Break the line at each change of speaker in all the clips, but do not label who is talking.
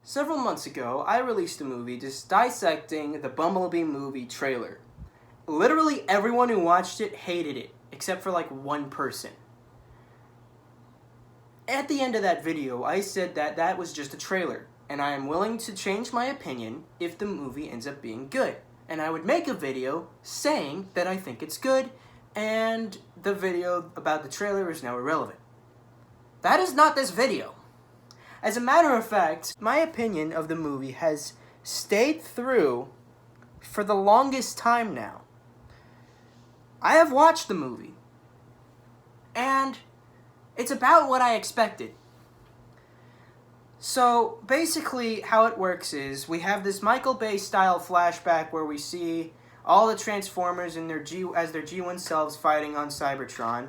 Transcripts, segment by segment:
Several months ago, I released a movie just dissecting the Bumblebee movie trailer. Literally everyone who watched it hated it, except for like one person. At the end of that video, I said that that was just a trailer, and I am willing to change my opinion if the movie ends up being good. And I would make a video saying that I think it's good, and the video about the trailer is now irrelevant. That is not this video. As a matter of fact, my opinion of the movie has stayed through for the longest time now. I have watched the movie, and it's about what I expected. So, basically, how it works is, we have this Michael Bay style flashback where we see all the Transformers in their G1 selves fighting on Cybertron.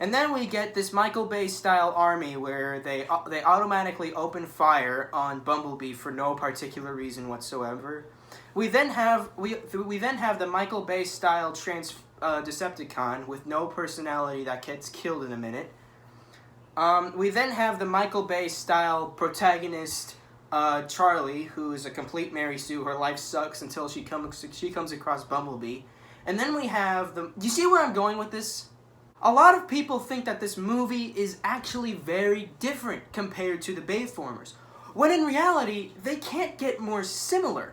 And then we get this Michael Bay style army where they automatically open fire on Bumblebee for no particular reason whatsoever. We then have the Michael Bay style Decepticon with no personality that gets killed in a minute. We then have the Michael Bay style protagonist Charlie, who is a complete Mary Sue. Her life sucks until she comes across Bumblebee. And then we have do you see where I'm going with this? A lot of people think that this movie is actually very different compared to the Bayformers, when in reality, they can't get more similar.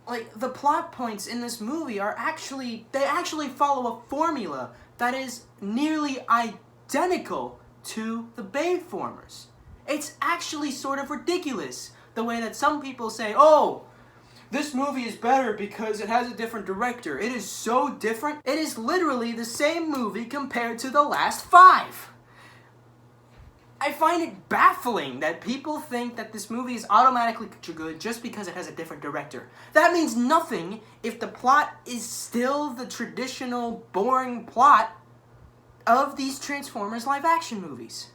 Like, the plot points in this movie they actually follow a formula that is nearly identical to the Bayformers. It's actually sort of ridiculous, the way that some people say, oh, this movie is better because it has a different director. It is so different. It is literally the same movie compared to the last 5. I find it baffling that people think that this movie is automatically good just because it has a different director. That means nothing if the plot is still the traditional, boring plot of these Transformers live-action movies.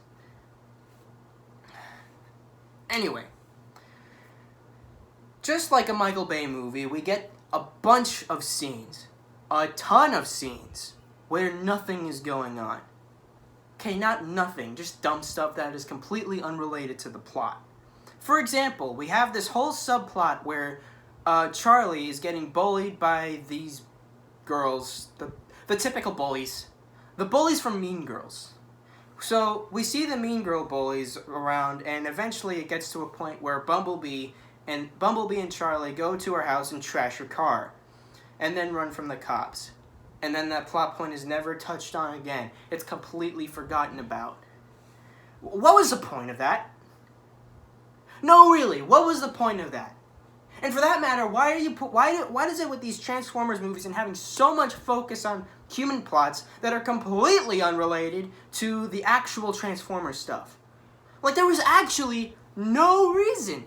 Anyway. Just like a Michael Bay movie, we get a bunch of scenes, a ton of scenes, where nothing is going on. Okay, not nothing, just dumb stuff that is completely unrelated to the plot. For example, we have this whole subplot where Charlie is getting bullied by these girls, the typical bullies. The bullies from Mean Girls. So, we see the Mean Girl bullies around, and eventually it gets to a point where Bumblebee and Charlie go to her house and trash her car, and then run from the cops. And then that plot point is never touched on again. It's completely forgotten about. What was the point of that? No, really, what was the point of that? And for that matter, why does it with these Transformers movies and having so much focus on human plots that are completely unrelated to the actual Transformers stuff? Like, there was actually no reason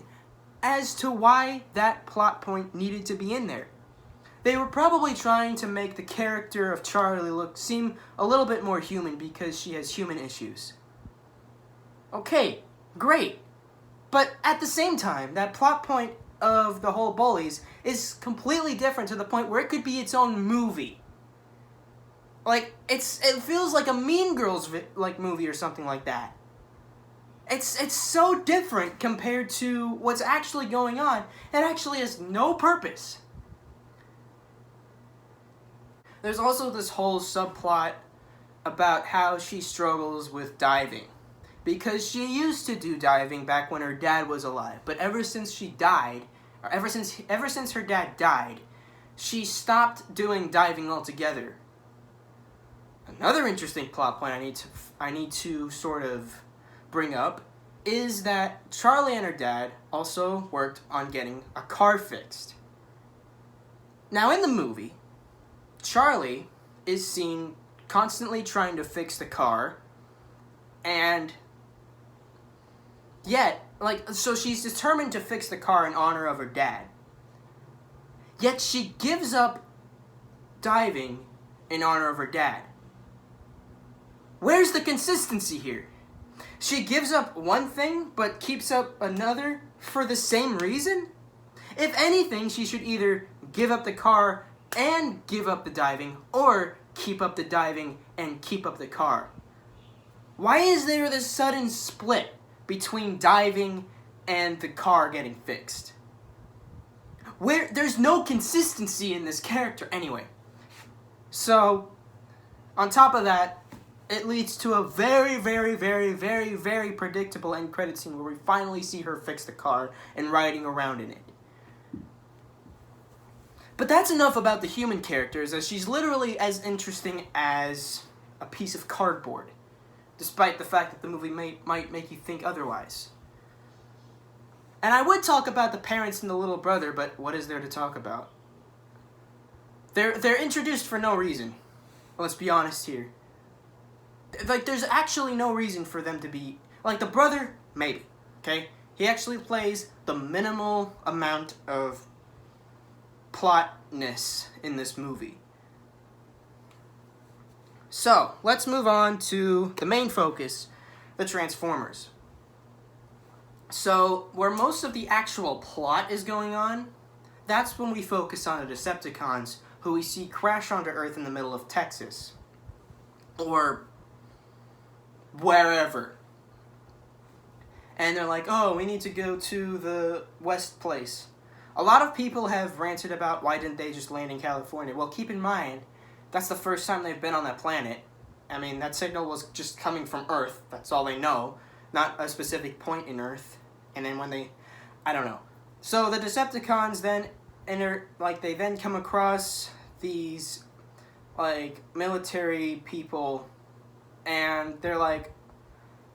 as to why that plot point needed to be in there. They were probably trying to make the character of Charlie seem a little bit more human because she has human issues. Okay, great. But at the same time, that plot point of the whole bullies is completely different to the point where it could be its own movie. Like, it feels like a Mean Girls movie or something like that. It's so different compared to what's actually going on. It actually has no purpose. There's also this whole subplot about how she struggles with diving. Because she used to do diving back when her dad was alive. But ever since she died, or ever since her dad died, she stopped doing diving altogether. Another interesting plot point I need to sort of bring up is that Charlie and her dad also worked on getting a car fixed. Now in the movie, Charlie is seen constantly trying to fix the car, and yet, so she's determined to fix the car in honor of her dad. Yet she gives up diving in honor of her dad. Where's the consistency here? She gives up one thing, but keeps up another for the same reason? If anything, she should either give up the car and give up the diving, or keep up the diving and keep up the car. Why is there this sudden split between diving and the car getting fixed. There's no consistency in this character anyway. So, on top of that, it leads to a very, very, very, very, very predictable end credit scene where we finally see her fix the car and riding around in it. But that's enough about the human characters, as she's literally as interesting as a piece of cardboard, despite the fact that the movie might make you think otherwise. And I would talk about the parents and the little brother, but what is there to talk about? They're introduced for no reason. Let's be honest here. Like, there's actually no reason for them to be... Like, the brother, maybe, okay? He actually plays the minimal amount of plotness in this movie. So, let's move on to the main focus, the Transformers. So, where most of the actual plot is going on, that's when we focus on the Decepticons, who we see crash onto Earth in the middle of Texas. Or wherever. And they're like, oh, we need to go to the West Place. A lot of people have ranted about why didn't they just land in California. Well, keep in mind, that's the first time they've been on that planet. I mean, that signal was just coming from Earth. That's all they know. Not a specific point in Earth. And then when they... I don't know. So the Decepticons then they then come across these, like, military people, and they're like,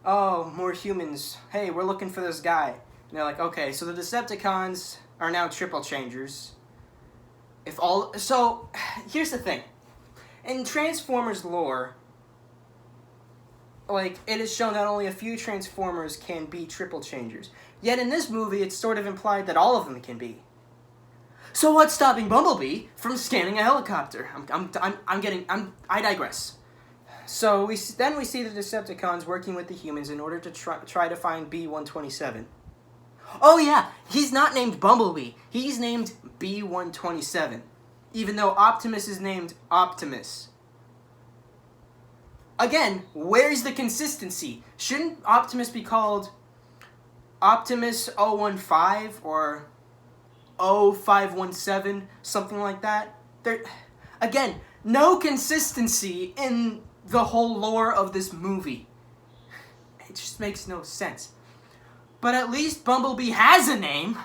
oh, more humans. Hey, we're looking for this guy. And they're like, okay, so the Decepticons are now triple changers. So, here's the thing. In Transformers lore, like, it is shown that only a few Transformers can be triple changers. Yet in this movie, it's sort of implied that all of them can be. So what's stopping Bumblebee from scanning a helicopter? I digress. So we see the Decepticons working with the humans in order to try to find B-127. Oh yeah, he's not named Bumblebee. He's named B-127. Even though Optimus is named Optimus. Again, where's the consistency? Shouldn't Optimus be called Optimus 015 or 0517, something like that? Again, no consistency in the whole lore of this movie. It just makes no sense. But at least Bumblebee has a name.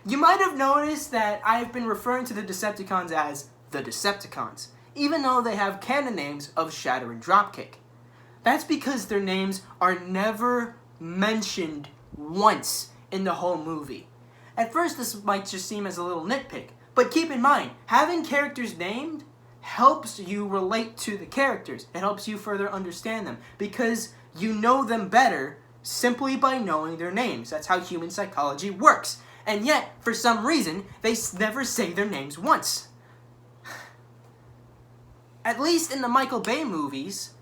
You might have noticed that I've been referring to the Decepticons as the Decepticons, even though they have canon names of Shatter and Dropkick. That's because their names are never mentioned once in the whole movie. At first, this might just seem as a little nitpick, but keep in mind, having characters named helps you relate to the characters. It helps you further understand them, because you know them better simply by knowing their names. That's how human psychology works. And yet, for some reason, they never say their names once. At least in the Michael Bay movies,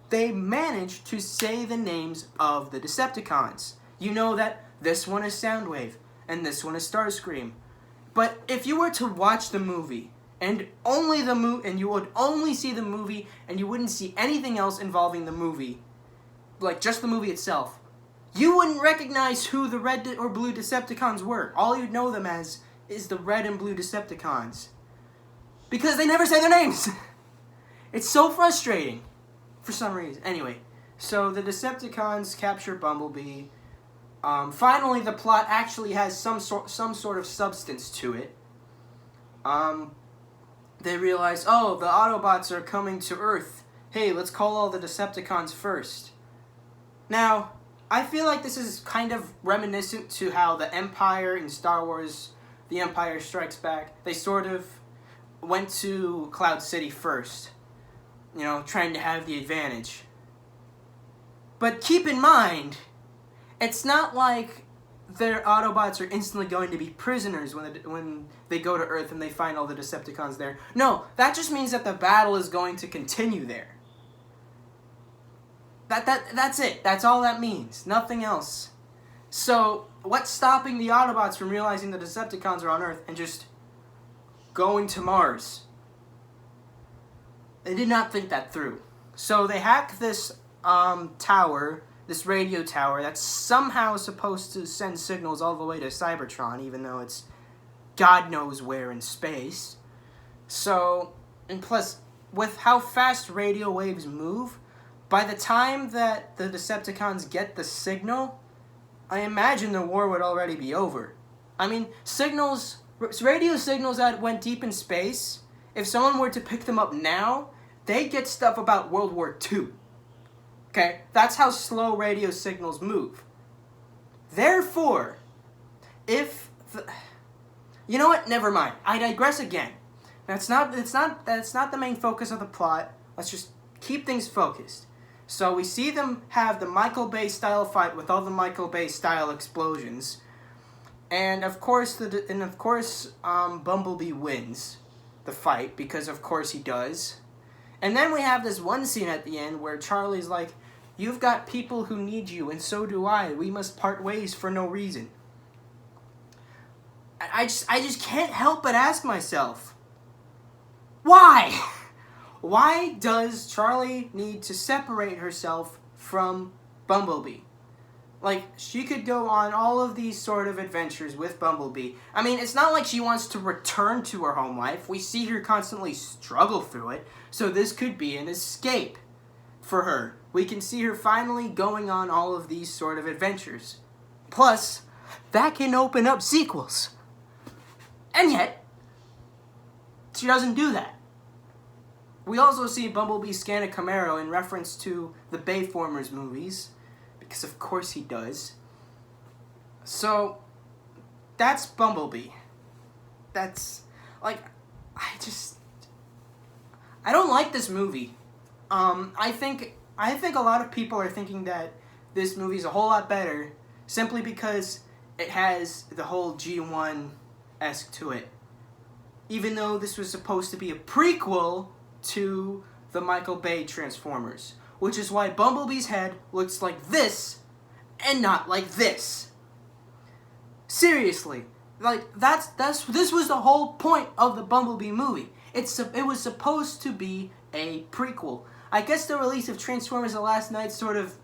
they managed to say the names of the Decepticons. You know that this one is Soundwave, and this one is Starscream. But if you were to watch the movie, and you would only see the movie, and you wouldn't see anything else involving the movie, like just the movie itself, you wouldn't recognize who the red or blue Decepticons were. All you'd know them as is the red and blue Decepticons. Because they never say their names. It's so frustrating. For some reason. Anyway, so the Decepticons capture Bumblebee. Finally, the plot actually has some sort of substance to it. They realize, oh, the Autobots are coming to Earth. Hey, let's call all the Decepticons first. Now, I feel like this is kind of reminiscent to how the Empire in Star Wars, The Empire Strikes Back, they sort of went to Cloud City first. You know, trying to have the advantage. But keep in mind, it's not like their Autobots are instantly going to be prisoners when they go to Earth and they find all the Decepticons there. No, that just means that the battle is going to continue there. That's it. That's all that means. Nothing else. So, what's stopping the Autobots from realizing the Decepticons are on Earth and just going to Mars? They did not think that through. So they hack this tower this radio tower that's somehow supposed to send signals all the way to Cybertron, even though it's God knows where in space. So, and plus, with how fast radio waves move, by the time that the Decepticons get the signal, I imagine the war would already be over. I mean, radio signals that went deep in space, if someone were to pick them up now, they'd get stuff about World War II. Okay? That's how slow radio signals move. Therefore, you know what? Never mind. I digress again. That's not the main focus of the plot. Let's just keep things focused. So we see them have the Michael Bay style fight with all the Michael Bay style explosions, and of course Bumblebee wins the fight because of course he does. And then we have this one scene at the end where Charlie's like, "You've got people who need you, and so do I. We must part ways for no reason." I just can't help but ask myself, why? Why does Charlie need to separate herself from Bumblebee? Like, she could go on all of these sort of adventures with Bumblebee. I mean, it's not like she wants to return to her home life. We see her constantly struggle through it, so this could be an escape for her. We can see her finally going on all of these sort of adventures. Plus, that can open up sequels. And yet, she doesn't do that. We also see Bumblebee scan a Camaro in reference to the Bayformers movies, because of course he does. So, that's Bumblebee. That's, like, I don't like this movie. I think a lot of people are thinking that this movie's a whole lot better simply because it has the whole G1-esque to it. Even though this was supposed to be a prequel to the Michael Bay Transformers, which is why Bumblebee's head looks like this and not like this. Seriously, like this was the whole point of the Bumblebee movie. It was supposed to be a prequel. I guess the release of Transformers: The Last Knight sort of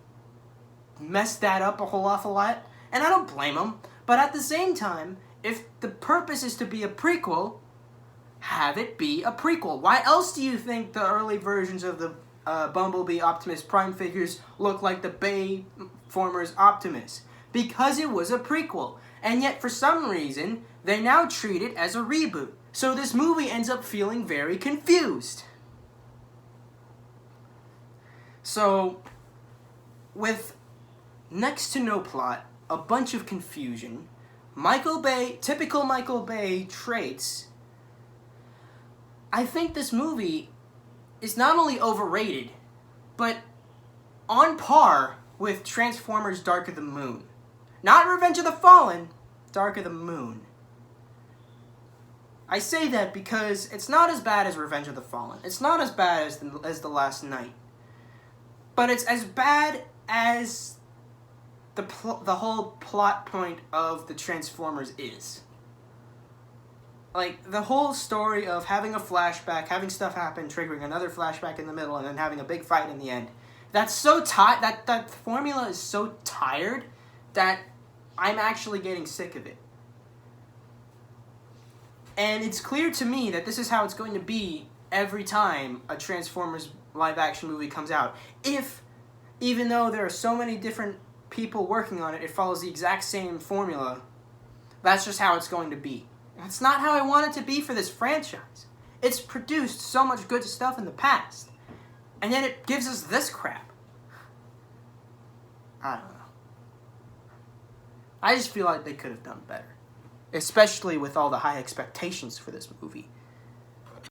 messed that up a whole awful lot, and I don't blame them. But at the same time, if the purpose is to be a prequel, have it be a prequel. Why else do you think the early versions of the Bumblebee Optimus Prime figures look like the Bayformers Optimus? Because it was a prequel. And yet, for some reason, they now treat it as a reboot. So this movie ends up feeling very confused. So, with next to no plot, a bunch of confusion, typical Michael Bay traits, I think this movie is not only overrated, but on par with Transformers: Dark of the Moon. Not Revenge of the Fallen, Dark of the Moon. I say that because it's not as bad as Revenge of the Fallen. It's not as bad as The Last Knight. But it's as bad as the whole plot point of the Transformers is. Like, the whole story of having a flashback, having stuff happen, triggering another flashback in the middle, and then having a big fight in the end. That's so that formula is so tired that I'm actually getting sick of it. And it's clear to me that this is how it's going to be every time a Transformers live-action movie comes out. Even though there are so many different people working on it, it follows the exact same formula. That's just how it's going to be. That's not how I want it to be for this franchise. It's produced so much good stuff in the past, and yet it gives us this crap. I don't know. I just feel like they could have done better. Especially with all the high expectations for this movie.